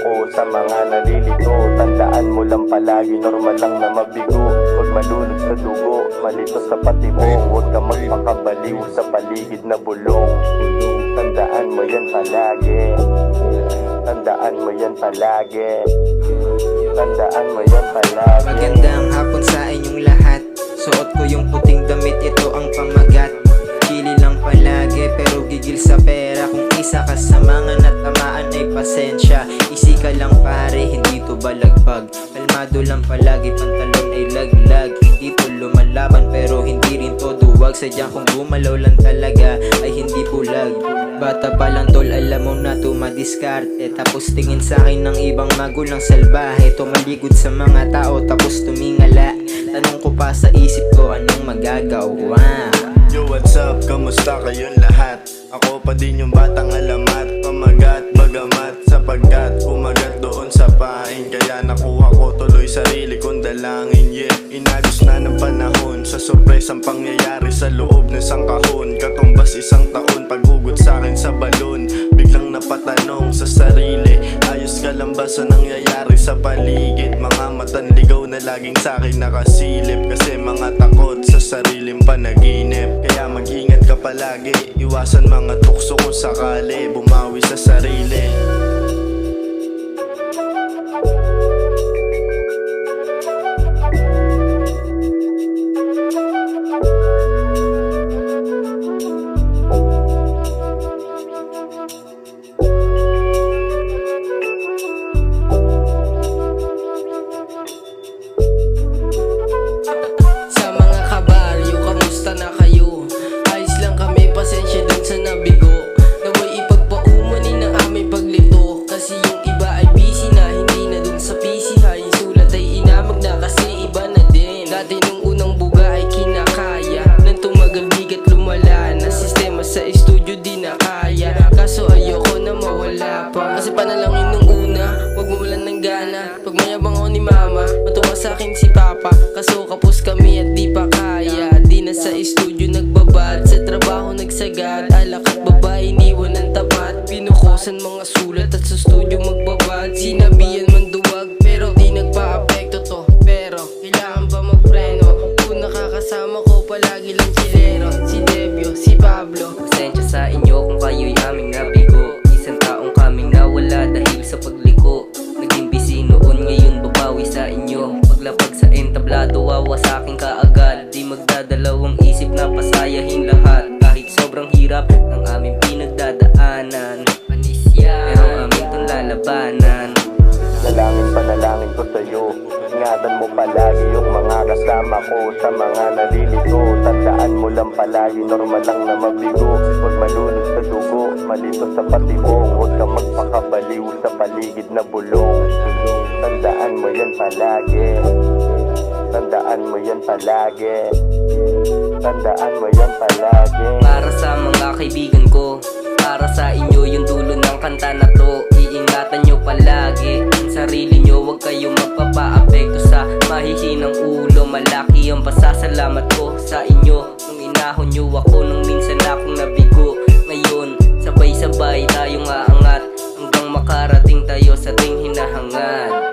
ko sa mga nalilito. Tandaan mo lang palagi, normal lang na mabigo. Huwag malunod sa dugo, malito sa pati mo. Huwag ka magpakabaliw sa paligid na bulong. Tandaan mo yan palagi. Tandaan mo yan palagi. Tandaan mo yan palagi. Magandang hapon sa inyong lahat. Suot ko yung puting damit, ito ang pamagat. Gili lang palagi pero gigil sa pera. Kung isa ka sa mga natamaan ay pasensya. Isi ka lang pare, hindi to balagbag. Kalmado lang palagi, pantalon ay laglag. Hindi to lumalaban pero hindi rin to duwag. Sadyang kung gumalaw lang talaga ay hindi bulag. Bata pa lang tol, alam mo na to madiskarte. Tapos tingin sa akin ng ibang magulang salbahe. Tumalikod sa mga tao tapos tumingala. Tanong ko pa sa isip ko, anong magagawa? Yo, what's up? Kamusta kayong lahat? Ako pa din yung batang alamat. Pamagat, bagamat, sapagkat umagat doon sa pain. Kaya nakuha ko tuloy sarili kong dalangin. Yeah, inagos na ng panahon sa sorpresang pangyayari sa loob ng isang kahon. Katumbas isang taon, paghugot sa akin sa balon. Biglang napatanong sa sarili, ayos ka lang ba sa nangyayari sa paligid? Mga matanligaw na laging sa akin nakasilip. Kasi mga takot sa sariling panaginip. Kaya mag-ingat ka palagi, iwasan mga tukso kung sakali. Bumawi sa sarili. Sa mga kabaryo, kamusta na kayo? Ayos lang kami, pasensya dun sa nabigo. Naway ipagpaumanin ng aming paglito. Kasi yung iba ay busy na, hindi na dun sa PC ha. Yung sulat ay inamag na kasi iba na din. Dati nung unang buga ay kinakaya. Nang tumagal bigat lumala na, sistema sa studio di na kaya. Kaso ayoko na mawala pa. Kasi panalangin nung una, wag mawalan ng gana. Pag mayabang ako ni mama, matuwa sa akin si papa. Kaso kapos kami at di pa kaya. Di na sa studio nagbabad, sa trabaho nagsagad. Alak at babae iniwan ng tapat. Pinukusan mga sulat at sa studio magbabad. Sinabihan man duwag pero di nagpa-apekto to. Pero kailangan ba magpreno? Kung nakakasama ko palagi lang chilero. Si Debio, si Pablo. Pasensya sa inyo kung kayo'y aming nabigo. Isang taong kaming nawala dahil sa pagliko. Naging busy noon, ngayon babawi sa inyo. Paglapag sa entablado, wawasakin ka agad. Di magdadalawang isip na pasayahin lahat. Kahit sobrang hirap ng aming pinagdadaanan, pero amin tong lalabanan. Panalangin ko sa'yo. Ingatan mo palagi yung mga kasama ko sa mga nalilito. Tandaan mo lang palagi, normal lang na mabigo. Huwag malunod sa dugo, malito sa pati mo. Huwag ka magpakabaliw sa paligid na bulong. Tandaan mo yan palagi. Tandaan mo yan palagi. Tandaan mo yan palagi. Para sa mga kaibigan ko, para sa inyo yung dulo ng kanta na to. Iingatan nyo palagi ang sarili nyo, huwag kayong magpapa-apekto sa mahihinang ulo. Malaki ang pasasalamat ko sa inyo nung inahon nyo ako nung minsan akong nabigo. Ngayon, sabay-sabay tayong aangat hanggang makarating tayo sa ating hinahangat.